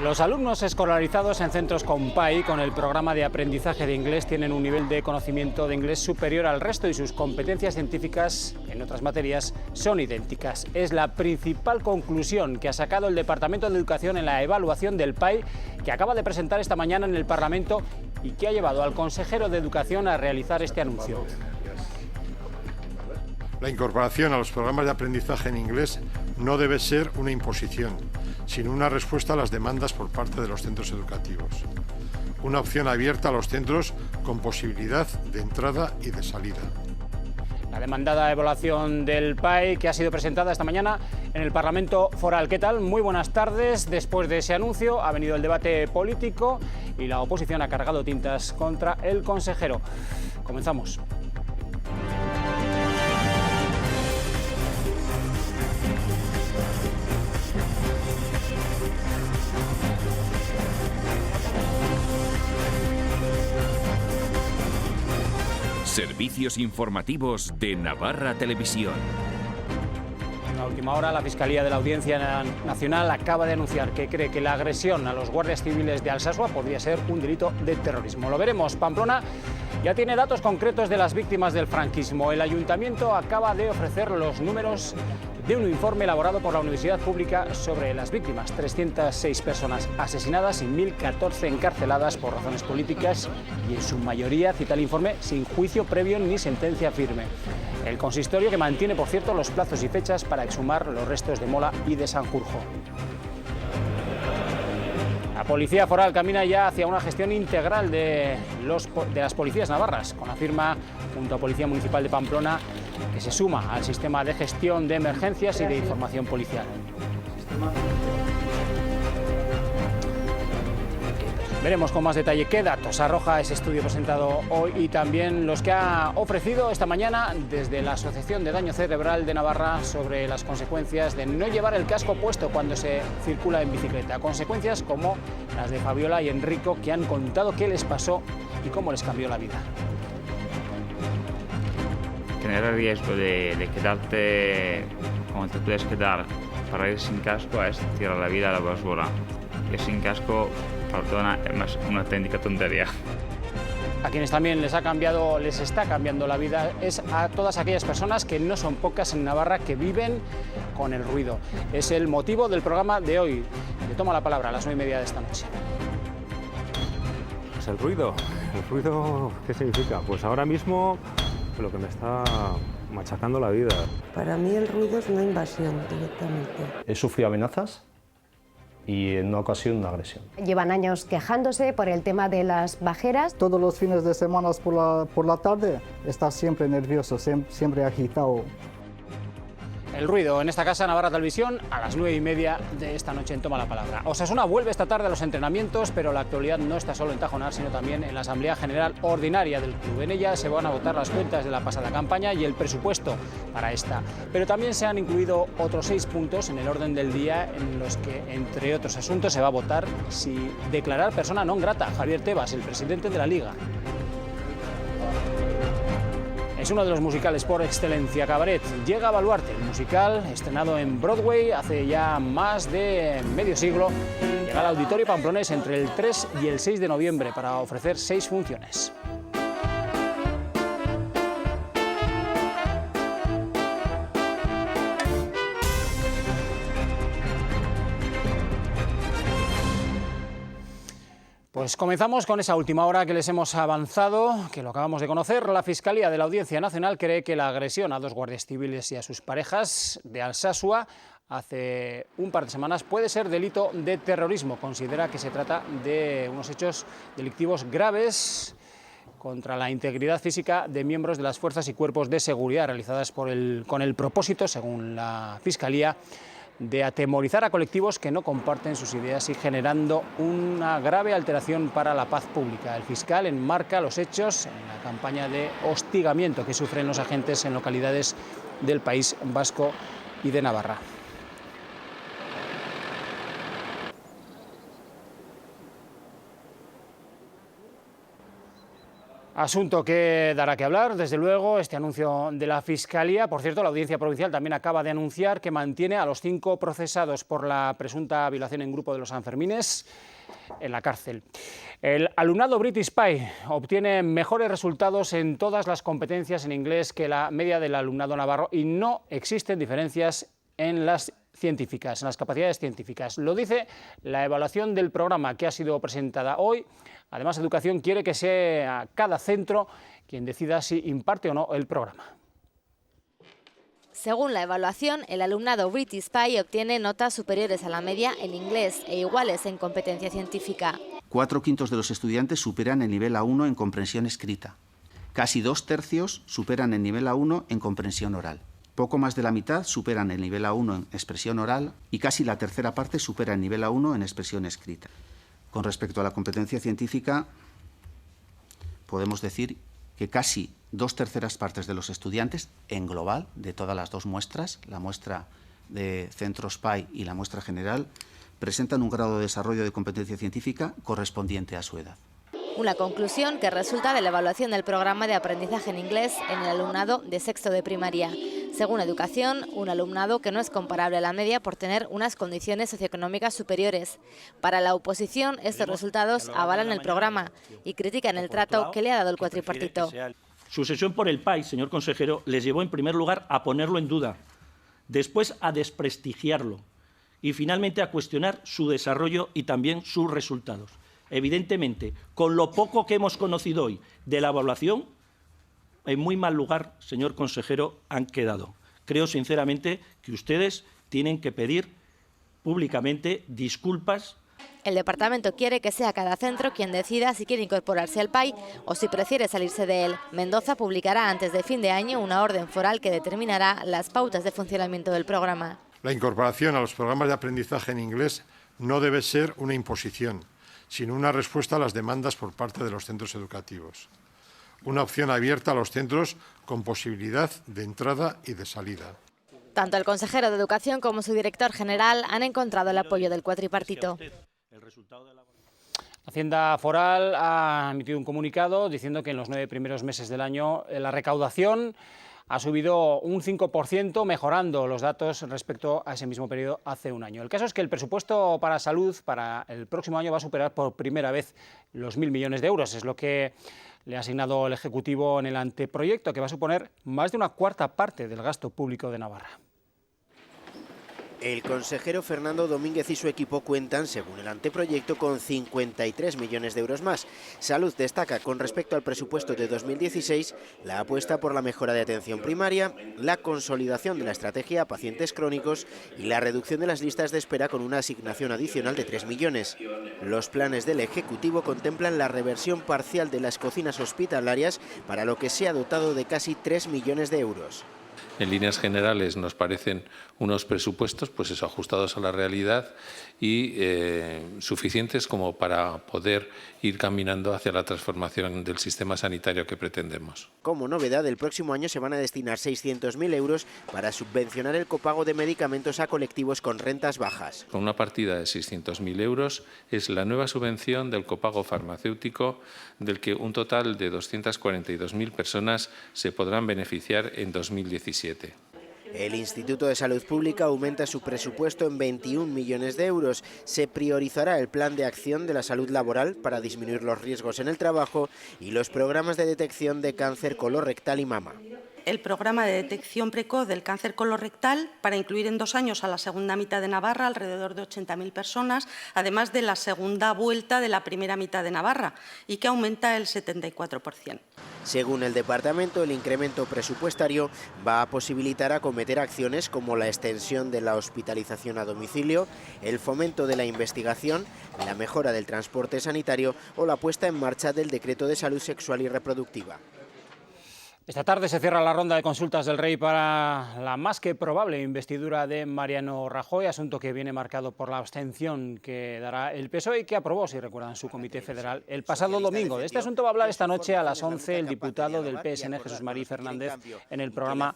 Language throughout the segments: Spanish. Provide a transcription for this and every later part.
Los alumnos escolarizados en centros Compai con el programa de aprendizaje de inglés tienen un nivel de conocimiento de inglés superior al resto y sus competencias científicas en otras materias son idénticas. Es la principal conclusión que ha sacado el Departamento de Educación en la evaluación del PAI que acaba de presentar esta mañana en el Parlamento y que ha llevado al consejero de Educación a realizar este anuncio. La incorporación a los programas de aprendizaje en inglés no debe ser una imposición, sino una respuesta a las demandas por parte de los centros educativos. Una opción abierta a los centros con posibilidad de entrada y de salida. La demandada evaluación del PAI que ha sido presentada esta mañana en el Parlamento Foral. ¿Qué tal? Muy buenas tardes. Después de ese anuncio ha venido el debate político y la oposición ha cargado tintas contra el consejero. Comenzamos. Servicios informativos de Navarra Televisión. En la última hora, la Fiscalía de la Audiencia Nacional acaba de anunciar que cree que la agresión a los guardias civiles de Alsasua podría ser un delito de terrorismo. Lo veremos. Pamplona ya tiene datos concretos de las víctimas del franquismo. El Ayuntamiento acaba de ofrecer los números de un informe elaborado por la Universidad Pública sobre las víctimas. 306 personas asesinadas y 1.014 encarceladas por razones políticas y en su mayoría, cita el informe, sin juicio previo ni sentencia firme. El consistorio que mantiene, por cierto, los plazos y fechas para exhumar los restos de Mola y de Sanjurjo. La Policía Foral camina ya hacia una gestión integral de las policías navarras, con la firma junto a Policía Municipal de Pamplona, que se suma al sistema de gestión de emergencias y de información policial. Veremos con más detalle qué datos arroja ese estudio presentado hoy y también los que ha ofrecido esta mañana desde la Asociación de Daño Cerebral de Navarra sobre las consecuencias de no llevar el casco puesto cuando se circula en bicicleta. Consecuencias como las de Fabiola y Enrico, que han contado qué les pasó y cómo les cambió la vida. Tener el riesgo de quedarte como te puedes quedar para ir sin casco es tirar la vida a la basura. Ir sin casco, perdona, es una auténtica tontería. A quienes también les está cambiando la vida es a todas aquellas personas, que no son pocas en Navarra, que viven con el ruido. Es el motivo del programa de hoy. Le toma la palabra a las 9:30 de esta noche. Pues el ruido, ¿qué significa? Pues ahora mismo lo que me está machacando la vida. Para mí el ruido es una invasión directamente. He sufrido amenazas y en una ocasión una agresión. Llevan años quejándose por el tema de las bajeras. Todos los fines de semana por la tarde está siempre nervioso, siempre agitado. El ruido en esta casa, Navarra Televisión, a las 9:30 de esta noche en Toma la Palabra. Osasuna vuelve esta tarde a los entrenamientos, pero la actualidad no está solo en Tajonar, sino también en la Asamblea General Ordinaria del club. En ella se van a votar las cuentas de la pasada campaña y el presupuesto para esta. Pero también se han incluido otros 6 puntos en el orden del día en los que, entre otros asuntos, se va a votar si declarar persona non grata a Javier Tebas, el presidente de la Liga. Es uno de los musicales por excelencia. Cabaret llega a Baluarte, el musical estrenado en Broadway hace ya más de medio siglo. Llega al Auditorio Pamplonés entre el 3 y el 6 de noviembre para ofrecer 6 funciones. Pues comenzamos con esa última hora que les hemos avanzado, que lo acabamos de conocer. La Fiscalía de la Audiencia Nacional cree que la agresión a 2 guardias civiles y a sus parejas de Alsasua hace un par de semanas puede ser delito de terrorismo. Considera que se trata de unos hechos delictivos graves contra la integridad física de miembros de las fuerzas y cuerpos de seguridad realizadas con el propósito, según la Fiscalía, de atemorizar a colectivos que no comparten sus ideas y generando una grave alteración para la paz pública. El fiscal enmarca los hechos en la campaña de hostigamiento que sufren los agentes en localidades del País Vasco y de Navarra. Asunto que dará que hablar, desde luego, este anuncio de la Fiscalía. Por cierto, la Audiencia Provincial también acaba de anunciar que mantiene a los 5 procesados por la presunta violación en grupo de los Sanfermines en la cárcel. El alumnado British Pie obtiene mejores resultados en todas las competencias en inglés que la media del alumnado navarro y no existen diferencias en las científicas, en las capacidades científicas. Lo dice la evaluación del programa que ha sido presentada hoy. Además, Educación quiere que sea cada centro quien decida si imparte o no el programa. Según la evaluación, el alumnado British Pie obtiene notas superiores a la media en inglés e iguales en competencia científica. 4/5 de los estudiantes superan el nivel A1 en comprensión escrita. Casi 2/3 superan el nivel A1 en comprensión oral. Poco más de la mitad superan el nivel A1 en expresión oral y casi la tercera parte supera el nivel A1 en expresión escrita. Con respecto a la competencia científica, podemos decir que casi 2/3 partes de los estudiantes, en global, de todas las dos muestras, la muestra de centros PAI y la muestra general, presentan un grado de desarrollo de competencia científica correspondiente a su edad. Una conclusión que resulta de la evaluación del programa de aprendizaje en inglés en el alumnado de sexto de primaria. Según Educación, un alumnado que no es comparable a la media por tener unas condiciones socioeconómicas superiores. Para la oposición, estos resultados avalan el programa y critican el trato que le ha dado el cuatripartito. Su obsesión por el PAI, señor consejero, les llevó en primer lugar a ponerlo en duda, después a desprestigiarlo y finalmente a cuestionar su desarrollo y también sus resultados. Evidentemente, con lo poco que hemos conocido hoy de la evaluación, en muy mal lugar, señor consejero, han quedado. Creo sinceramente que ustedes tienen que pedir públicamente disculpas. El departamento quiere que sea cada centro quien decida si quiere incorporarse al PAI o si prefiere salirse de él. Mendoza publicará antes de fin de año una orden foral que determinará las pautas de funcionamiento del programa. La incorporación a los programas de aprendizaje en inglés no debe ser una imposición, sino una respuesta a las demandas por parte de los centros educativos. Una opción abierta a los centros con posibilidad de entrada y de salida. Tanto el consejero de Educación como su director general han encontrado el apoyo del cuatripartito. Hacienda Foral ha emitido un comunicado diciendo que en los 9 primeros meses del año la recaudación ha subido un 5%, mejorando los datos respecto a ese mismo periodo hace un año. El caso es que el presupuesto para salud para el próximo año va a superar por primera vez los 1.000 millones de euros. Es lo que le ha asignado el Ejecutivo en el anteproyecto, que va a suponer más de una cuarta parte del gasto público de Navarra. El consejero Fernando Domínguez y su equipo cuentan, según el anteproyecto, con 53 millones de euros más. Salud destaca, con respecto al presupuesto de 2016, la apuesta por la mejora de atención primaria, la consolidación de la estrategia a pacientes crónicos y la reducción de las listas de espera con una asignación adicional de 3 millones. Los planes del Ejecutivo contemplan la reversión parcial de las cocinas hospitalarias, para lo que se ha dotado de casi 3 millones de euros. En líneas generales nos parecen unos presupuestos ajustados a la realidad y suficientes como para poder ir caminando hacia la transformación del sistema sanitario que pretendemos. Como novedad, el próximo año se van a destinar 600.000 euros para subvencionar el copago de medicamentos a colectivos con rentas bajas. Con una partida de 600.000 euros es la nueva subvención del copago farmacéutico, del que un total de 242.000 personas se podrán beneficiar en 2017. El Instituto de Salud Pública aumenta su presupuesto en 21 millones de euros. Se priorizará el plan de acción de la salud laboral para disminuir los riesgos en el trabajo y los programas de detección de cáncer colorectal y mama. El programa de detección precoz del cáncer colorectal para incluir en 2 años a la segunda mitad de Navarra, alrededor de 80.000 personas, además de la segunda vuelta de la primera mitad de Navarra, y que aumenta el 74%. Según el departamento, el incremento presupuestario va a posibilitar acometer acciones como la extensión de la hospitalización a domicilio, el fomento de la investigación, la mejora del transporte sanitario o la puesta en marcha del decreto de salud sexual y reproductiva. Esta tarde se cierra la ronda de consultas del Rey para la más que probable investidura de Mariano Rajoy, asunto que viene marcado por la abstención que dará el PSOE y que aprobó, si recuerdan, su Comité Federal el pasado domingo. De este asunto va a hablar esta noche a las 11 el diputado del PSN, Jesús María Fernández, en el programa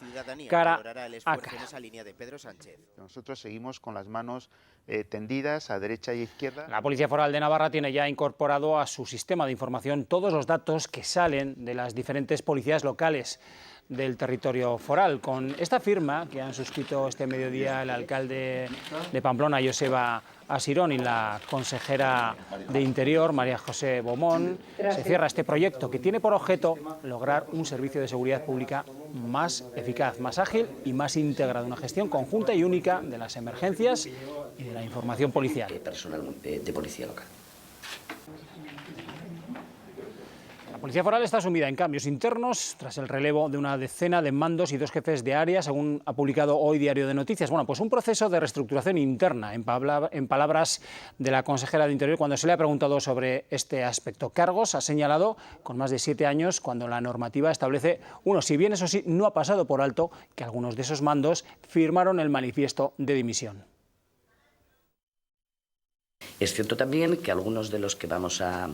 Cara a Cara. Nosotros seguimos con las manos tendidas a derecha y izquierda. La Policía Foral de Navarra tiene ya incorporado a su sistema de información todos los datos que salen de las diferentes policías locales del territorio foral. Con esta firma que han suscrito este mediodía el alcalde de Pamplona, Joseba Asirón, y la consejera de Interior, María José Bomón, se cierra este proyecto que tiene por objeto lograr un servicio de seguridad pública más eficaz, más ágil y más integrado, una gestión conjunta y única de las emergencias y de la información policial. Personal de policía local. La Policía Foral está sumida en cambios internos tras el relevo de una decena de mandos y 2 jefes de área, según ha publicado hoy Diario de Noticias. Bueno, pues un proceso de reestructuración interna, en palabras de la consejera de Interior, cuando se le ha preguntado sobre este aspecto. Cargos ha señalado con más de 7 años, cuando la normativa establece uno. Si bien, eso sí, no ha pasado por alto que algunos de esos mandos firmaron el manifiesto de dimisión. Es cierto también que algunos de los que vamos a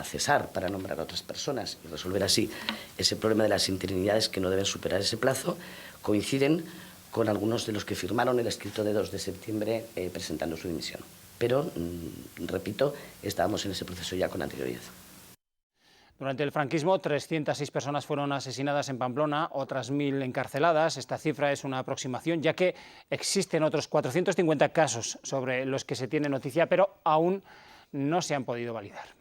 cesar para nombrar a otras personas y resolver así ese problema de las interinidades que no deben superar ese plazo, coinciden con algunos de los que firmaron el escrito de 2 de septiembre presentando su dimisión. Pero, repito, estábamos en ese proceso ya con anterioridad. Durante el franquismo, 306 personas fueron asesinadas en Pamplona, otras 1000 encarceladas. Esta cifra es una aproximación, ya que existen otros 450 casos sobre los que se tiene noticia, pero aún no se han podido validar.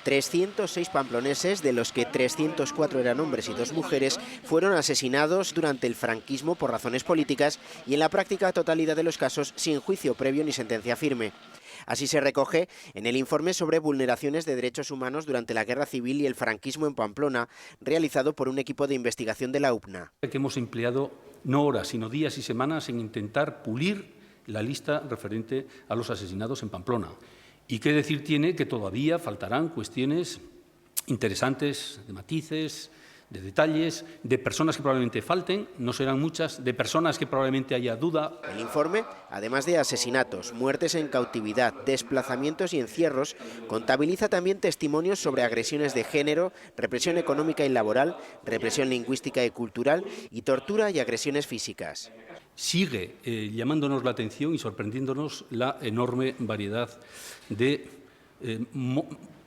306 pamploneses, de los que 304 eran hombres y 2 mujeres, fueron asesinados durante el franquismo por razones políticas y en la práctica totalidad de los casos sin juicio previo ni sentencia firme. Así se recoge en el informe sobre vulneraciones de derechos humanos durante la Guerra Civil y el franquismo en Pamplona, realizado por un equipo de investigación de la UPNA. Que hemos empleado no horas, sino días y semanas en intentar pulir la lista referente a los asesinados en Pamplona. Y qué decir tiene que todavía faltarán cuestiones interesantes, de matices, de detalles, de personas que probablemente falten, no serán muchas, de personas que probablemente haya duda. El informe, además de asesinatos, muertes en cautividad, desplazamientos y encierros, contabiliza también testimonios sobre agresiones de género, represión económica y laboral, represión lingüística y cultural y tortura y agresiones físicas. Sigue llamándonos la atención y sorprendiéndonos la enorme variedad de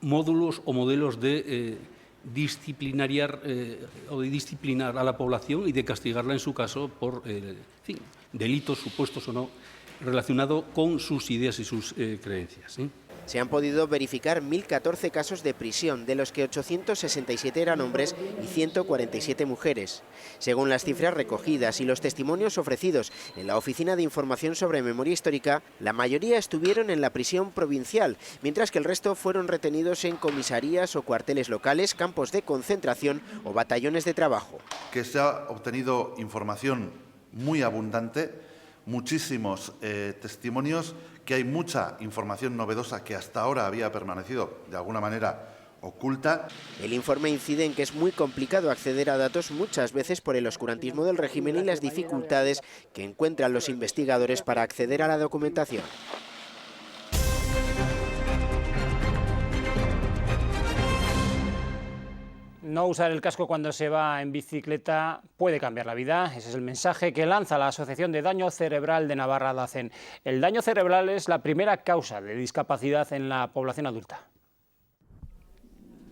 módulos o modelos de disciplinar a la población y de castigarla en su caso por delitos supuestos o no relacionados con sus ideas y sus creencias. Se han podido verificar 1.014 casos de prisión, de los que 867 eran hombres y 147 mujeres. Según las cifras recogidas y los testimonios ofrecidos en la Oficina de Información sobre Memoria Histórica, la mayoría estuvieron en la prisión provincial, mientras que el resto fueron retenidos en comisarías o cuarteles locales, campos de concentración o batallones de trabajo. Que se ha obtenido información muy abundante, muchísimos testimonios, que hay mucha información novedosa que hasta ahora había permanecido de alguna manera oculta. El informe incide en que es muy complicado acceder a datos, muchas veces por el oscurantismo del régimen y las dificultades que encuentran los investigadores para acceder a la documentación. No usar el casco cuando se va en bicicleta puede cambiar la vida. Ese es el mensaje que lanza la Asociación de Daño Cerebral de Navarra, DACEN. El daño cerebral es la primera causa de discapacidad en la población adulta.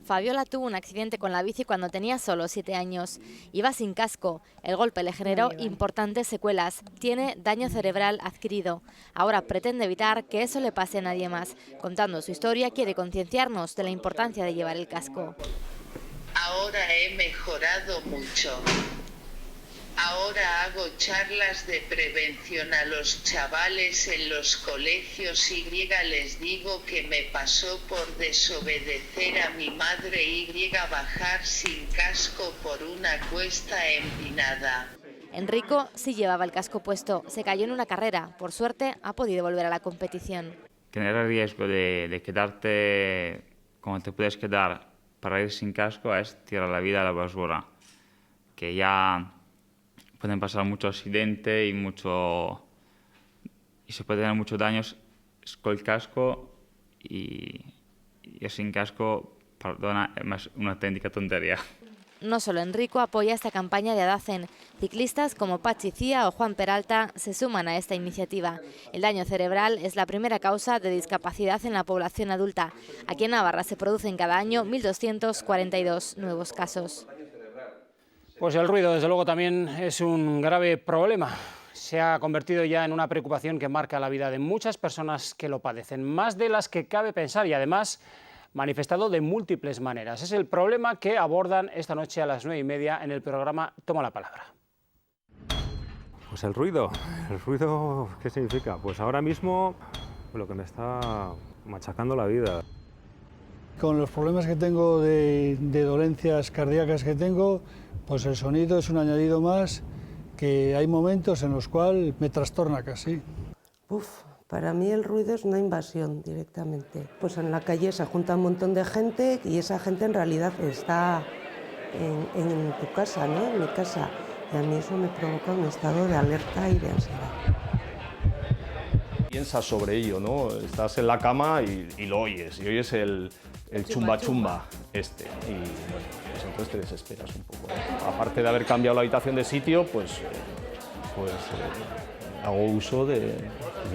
Fabiola tuvo un accidente con la bici cuando tenía solo 7 años. Iba sin casco. El golpe le generó importantes secuelas. Tiene daño cerebral adquirido. Ahora pretende evitar que eso le pase a nadie más. Contando su historia, quiere concienciarnos de la importancia de llevar el casco. Ahora he mejorado mucho. Ahora hago charlas de prevención a los chavales en los colegios y les digo que me pasó por desobedecer a mi madre y bajar sin casco por una cuesta empinada. Enrico sí llevaba el casco puesto, se cayó en una carrera, por suerte ha podido volver a la competición. Tener el riesgo de quedarte como te puedes quedar para ir sin casco es tirar la vida a la basura, que ya pueden pasar muchos accidentes y se puede tener muchos daños con el casco y sin casco, perdona, es una auténtica tontería. No solo Enrico apoya esta campaña de Adacen. Ciclistas como Pachi Cía o Juan Peralta se suman a esta iniciativa. El daño cerebral es la primera causa de discapacidad en la población adulta. Aquí en Navarra se producen cada año 1.242 nuevos casos. Pues el ruido, desde luego, también es un grave problema. Se ha convertido ya en una preocupación que marca la vida de muchas personas que lo padecen, más de las que cabe pensar y además manifestado de múltiples maneras. Es el problema que abordan esta noche a las 9:30 en el programa Toma la Palabra. Pues el ruido, ¿qué significa? Pues ahora mismo lo que me está machacando la vida. Con los problemas que tengo de dolencias cardíacas que tengo, pues el sonido es un añadido más que hay momentos en los cuales me trastorna casi. Para mí el ruido es una invasión directamente. Pues en la calle se junta un montón de gente y esa gente en realidad está en tu casa, ¿no? En mi casa. Y a mí eso me provoca un estado de alerta y de ansiedad. Piensas sobre ello, ¿no? Estás en la cama y lo oyes, y oyes el chumba chumba este. Y bueno, pues entonces te desesperas un poco, ¿no? Aparte de haber cambiado la habitación de sitio, pues hago uso de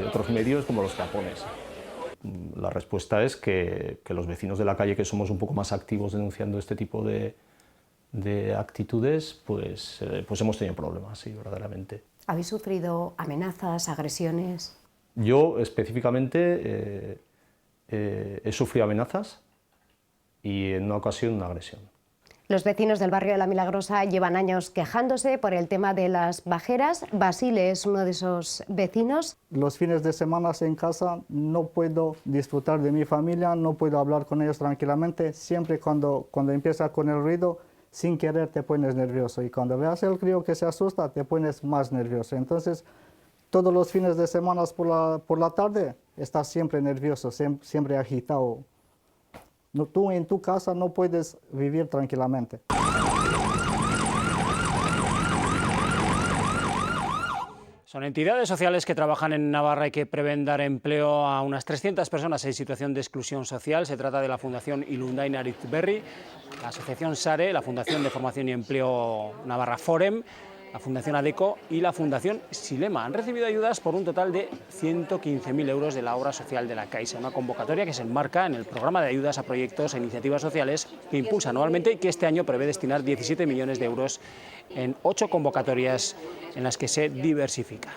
otros medios como los tapones. La respuesta es que los vecinos de la calle, que somos un poco más activos denunciando este tipo de actitudes, pues hemos tenido problemas, sí, verdaderamente. ¿Habéis sufrido amenazas, agresiones? Yo específicamente he sufrido amenazas y en una ocasión una agresión. Los vecinos del barrio de La Milagrosa llevan años quejándose por el tema de las bajeras. Basile es uno de esos vecinos. Los fines de semana en casa no puedo disfrutar de mi familia, no puedo hablar con ellos tranquilamente. Siempre cuando empieza con el ruido, sin querer te pones nervioso. Y cuando veas el crío que se asusta, te pones más nervioso. Entonces, todos los fines de semana por la tarde estás siempre nervioso, siempre agitado. No, tú en tu casa no puedes vivir tranquilamente. Son entidades sociales que trabajan en Navarra y que prevén dar empleo a unas 300 personas en situación de exclusión social. Se trata de la Fundación Ilundain Arizberri, la Asociación SARE, la Fundación de Formación y Empleo Navarra Forem, la Fundación ADECO y la Fundación Silema. Han recibido ayudas por un total de 115.000 euros de la obra social de la Caixa, una convocatoria que se enmarca en el programa de ayudas a proyectos e iniciativas sociales que impulsa anualmente y que este año prevé destinar 17 millones de euros en 8 convocatorias en las que se diversifica.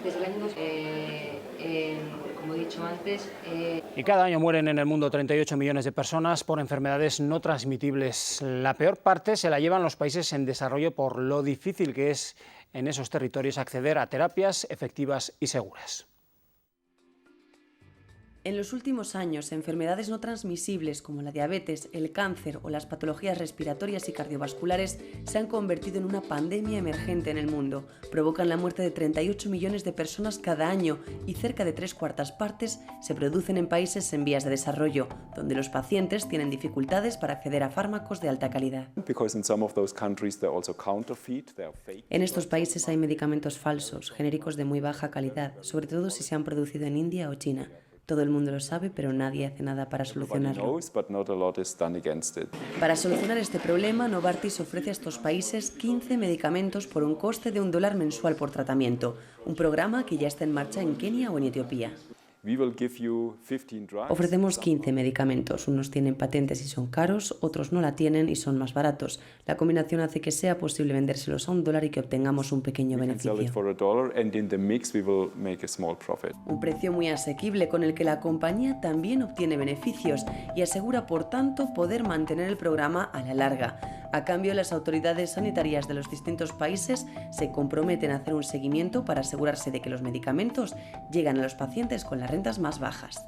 Desde el año como he dicho antes... Y cada año mueren en el mundo 38 millones de personas por enfermedades no transmitibles. La peor parte se la llevan los países en desarrollo por lo difícil que es en esos territorios acceder a terapias efectivas y seguras. En los últimos años, enfermedades no transmisibles como la diabetes, el cáncer o las patologías respiratorias y cardiovasculares se han convertido en una pandemia emergente en el mundo. Provocan la muerte de 38 millones de personas cada año y cerca de 3/4 partes se producen en países en vías de desarrollo, donde los pacientes tienen dificultades para acceder a fármacos de alta calidad. En estos países hay medicamentos falsos, genéricos de muy baja calidad, sobre todo si se han producido en India o China. Todo el mundo lo sabe, pero nadie hace nada para solucionarlo. Para solucionar este problema, Novartis ofrece a estos países 15 medicamentos por un coste de $1 mensual por tratamiento, un programa que ya está en marcha en Kenia o en Etiopía. Ofrecemos 15 medicamentos, unos tienen patentes y son caros, otros no la tienen y son más baratos. La combinación hace que sea posible vendérselos a $1 y que obtengamos un pequeño beneficio. Un precio muy asequible con el que la compañía también obtiene beneficios y asegura, por tanto, poder mantener el programa a la larga. A cambio, las autoridades sanitarias de los distintos países se comprometen a hacer un seguimiento para asegurarse de que los medicamentos llegan a los pacientes con las rentas más bajas.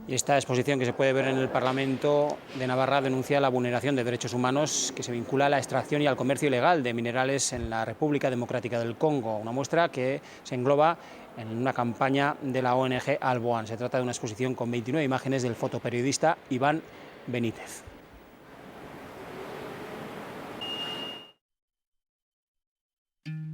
Y esta exposición que se puede ver en el Parlamento de Navarra denuncia la vulneración de derechos humanos que se vincula a la extracción y al comercio ilegal de minerales en la República Democrática del Congo, una muestra que se engloba en una campaña de la ONG Alboan. Se trata de una exposición con 29 imágenes del fotoperiodista Iván Benítez.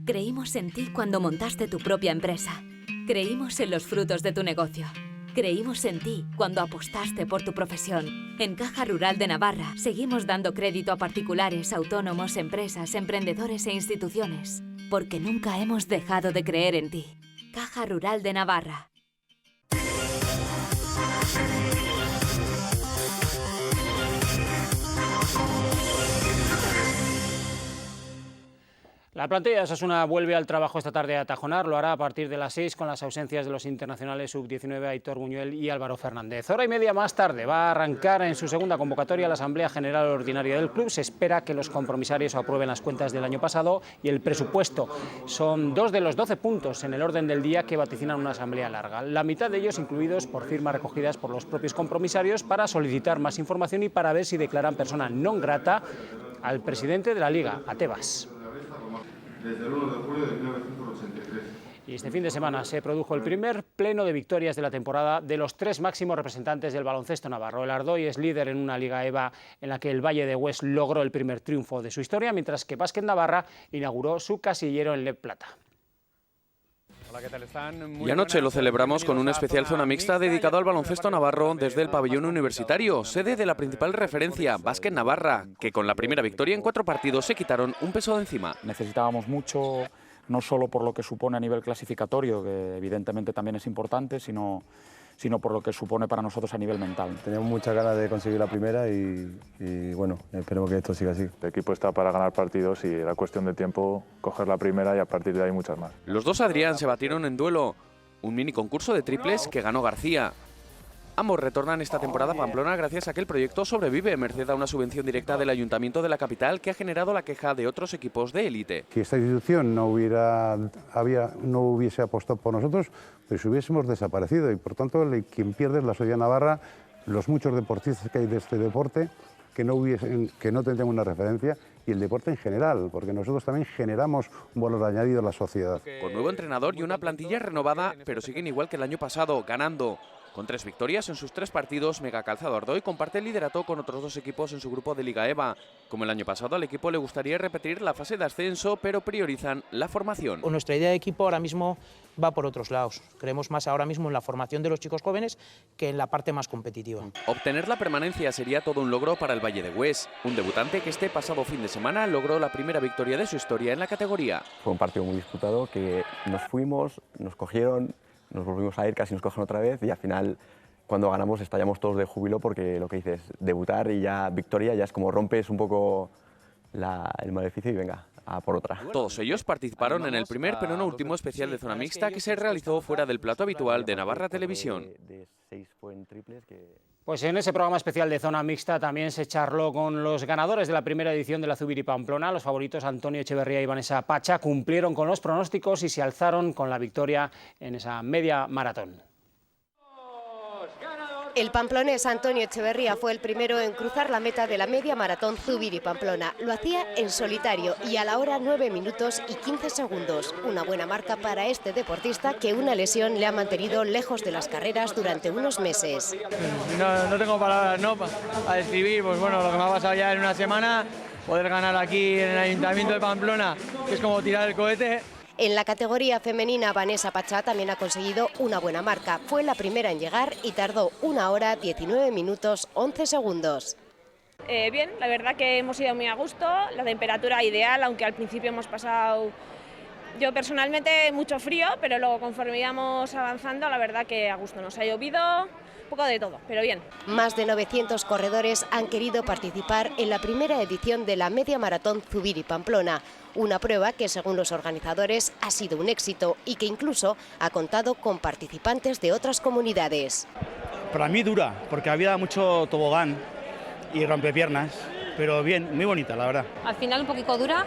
Creímos en ti cuando montaste tu propia empresa. Creímos en los frutos de tu negocio. Creímos en ti cuando apostaste por tu profesión. En Caja Rural de Navarra seguimos dando crédito a particulares, autónomos, empresas, emprendedores e instituciones, porque nunca hemos dejado de creer en ti. Caja Rural de Navarra. La plantilla de Osasuna vuelve al trabajo esta tarde a Tajonar, lo hará a partir de las 6 con las ausencias de los internacionales sub-19 Aitor Buñuel y Álvaro Fernández. Hora y media más tarde va a arrancar en su segunda convocatoria la Asamblea General Ordinaria del club. Se espera que los compromisarios aprueben las cuentas del año pasado y el presupuesto. Son 2 de los 12 puntos en el orden del día que vaticinan una asamblea larga. La mitad de ellos incluidos por firmas recogidas por los propios compromisarios para solicitar más información y para ver si declaran persona non grata al presidente de la Liga, a Tebas. Desde el 1 de julio de 1983. Y este fin de semana se produjo el primer pleno de victorias de la temporada de los 3 máximos representantes del baloncesto navarro. El Ardoy es líder en una Liga EVA en la que el Valle de Hues logró el primer triunfo de su historia, mientras que Básquet Navarra inauguró su casillero en Leb Plata. Hola, ¿qué tal están? Y anoche lo celebramos con una especial zona mixta dedicado al baloncesto navarro desde el pabellón universitario, sede de la principal referencia, Básquet Navarra, que con la primera victoria en 4 partidos se quitaron un peso de encima. Necesitábamos mucho, no solo por lo que supone a nivel clasificatorio, que evidentemente también es importante, sino por lo que supone para nosotros a nivel mental. Teníamos muchas ganas de conseguir la primera y bueno, esperemos que esto siga así. El equipo está para ganar partidos y era cuestión de tiempo coger la primera y a partir de ahí muchas más. Los dos Adrián se batieron en duelo, un mini concurso de triples que ganó García. Ambos retornan esta temporada a Pamplona gracias a que el proyecto sobrevive merced a una subvención directa del Ayuntamiento de la capital que ha generado la queja de otros equipos de élite. Si esta institución no hubiese apostado por nosotros, pues hubiésemos desaparecido y por tanto quien pierde es la sociedad navarra, los muchos deportistas que hay de este deporte que no tendrían una referencia y el deporte en general, porque nosotros también generamos un valor añadido a la sociedad. Con nuevo entrenador y una plantilla renovada, pero siguen igual que el año pasado, ganando. Con 3 victorias en sus 3 partidos, Mega Calzado Ardoy comparte el liderato con otros 2 equipos en su grupo de Liga EVA. Como el año pasado, al equipo le gustaría repetir la fase de ascenso, pero priorizan la formación. Nuestra idea de equipo ahora mismo va por otros lados. Creemos más ahora mismo en la formación de los chicos jóvenes que en la parte más competitiva. Obtener la permanencia sería todo un logro para el Valle de Hues, un debutante que este pasado fin de semana logró la primera victoria de su historia en la categoría. Fue un partido muy disputado que nos fuimos, nos cogieron, nos volvimos a ir, casi nos cogen otra vez y al final cuando ganamos estallamos todos de júbilo porque lo que dices, debutar y ya victoria ya es como rompes un poco el maleficio y venga, a por otra. Todos ellos participaron en el primer pero no último especial de zona mixta que se realizó fuera del plato habitual de Navarra Televisión. Pues en ese programa especial de zona mixta también se charló con los ganadores de la primera edición de la Zubiri Pamplona. Los favoritos Antonio Echeverría y Vanessa Pacha cumplieron con los pronósticos y se alzaron con la victoria en esa media maratón. El pamplonés Antonio Echeverría fue el primero en cruzar la meta de la media maratón Zubiri Pamplona. Lo hacía en solitario y a la hora 9 minutos y 15 segundos. Una buena marca para este deportista que una lesión le ha mantenido lejos de las carreras durante unos meses. No tengo palabras a describir, pues bueno, lo que me ha pasado ya en una semana, poder ganar aquí en el Ayuntamiento de Pamplona, que es como tirar el cohete. En la categoría femenina, Vanessa Pachá también ha conseguido una buena marca. Fue la primera en llegar y tardó 1 hora, 19 minutos, 11 segundos. Bien, la verdad que hemos ido muy a gusto, la temperatura ideal, aunque al principio hemos pasado, yo personalmente, mucho frío, pero luego conforme íbamos avanzando, la verdad que a gusto. Nos ha llovido, un poco de todo, pero bien. Más de 900 corredores han querido participar en la primera edición de la media maratón Zubiri Pamplona. Una prueba que, según los organizadores, ha sido un éxito y que incluso ha contado con participantes de otras comunidades. Para mí dura, porque había mucho tobogán y rompepiernas, pero bien, muy bonita, la verdad. Al final un poquito dura,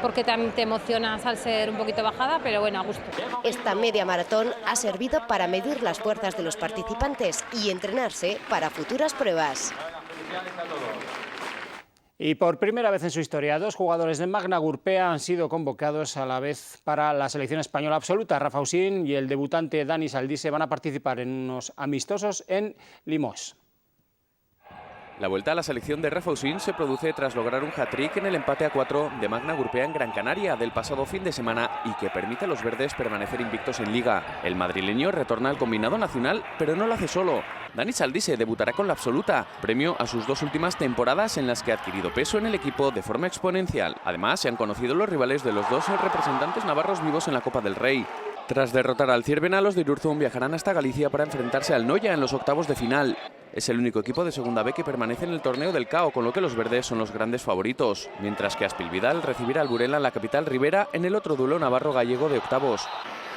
porque te emocionas al ser un poquito bajada, pero bueno, a gusto. Esta media maratón ha servido para medir las fuerzas de los participantes y entrenarse para futuras pruebas. Y por primera vez en su historia, 2 jugadores de Magna Gurpea han sido convocados a la vez para la selección española absoluta. Rafa Usín y el debutante Dani Saldise van a participar en unos amistosos en Limos. La vuelta a la selección de Rafa Usín se produce tras lograr un hat-trick en el empate a 4 de Magna Gurpea en Gran Canaria del pasado fin de semana y que permite a los verdes permanecer invictos en Liga. El madrileño retorna al combinado nacional, pero no lo hace solo. Dani Saldise debutará con la absoluta, premio a sus 2 últimas temporadas en las que ha adquirido peso en el equipo de forma exponencial. Además, se han conocido los rivales de los 2 representantes navarros vivos en la Copa del Rey. Tras derrotar al Ciervena, los de Irurzun viajarán hasta Galicia para enfrentarse al Noia en los octavos de final. Es el único equipo de segunda B que permanece en el torneo del CAO, con lo que los verdes son los grandes favoritos, mientras que Aspilvidal recibirá al Burela en la capital ribera en el otro duelo navarro-gallego de octavos.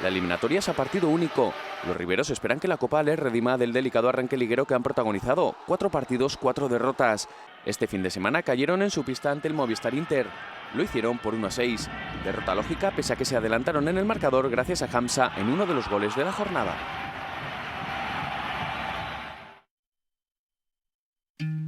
La eliminatoria es a partido único. Los riberos esperan que la Copa les redima del delicado arranque liguero que han protagonizado. 4 partidos, 4 derrotas. Este fin de semana cayeron en su pista ante el Movistar Inter. Lo hicieron por 1-6. Derrota lógica pese a que se adelantaron en el marcador gracias a Hamza en uno de los goles de la jornada.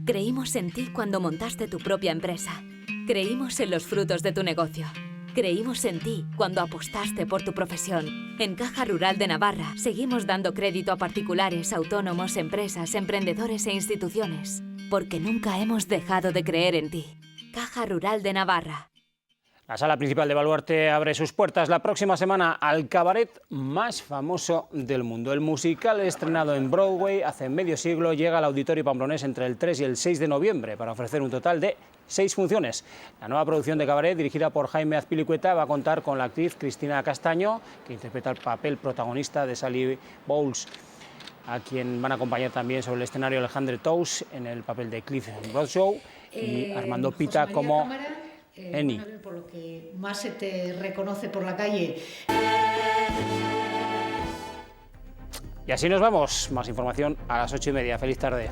Creímos en ti cuando montaste tu propia empresa. Creímos en los frutos de tu negocio. Creímos en ti cuando apostaste por tu profesión. En Caja Rural de Navarra seguimos dando crédito a particulares, autónomos, empresas, emprendedores e instituciones. Porque nunca hemos dejado de creer en ti. Caja Rural de Navarra. La sala principal de Baluarte abre sus puertas la próxima semana al cabaret más famoso del mundo. El musical, estrenado en Broadway hace medio siglo, llega al Auditorio Pamplonés entre el 3 y el 6 de noviembre para ofrecer un total de 6 funciones. La nueva producción de cabaret, dirigida por Jaime Azpilicueta, va a contar con la actriz Cristina Castaño, que interpreta el papel protagonista de Sally Bowles, a quien van a acompañar también sobre el escenario Alejandro Tous en el papel de Cliff Bradshaw y Armando Pita como Eni. Por lo que más se te reconoce por la calle. Y así nos vamos. Más información a las 8:30. Feliz tarde.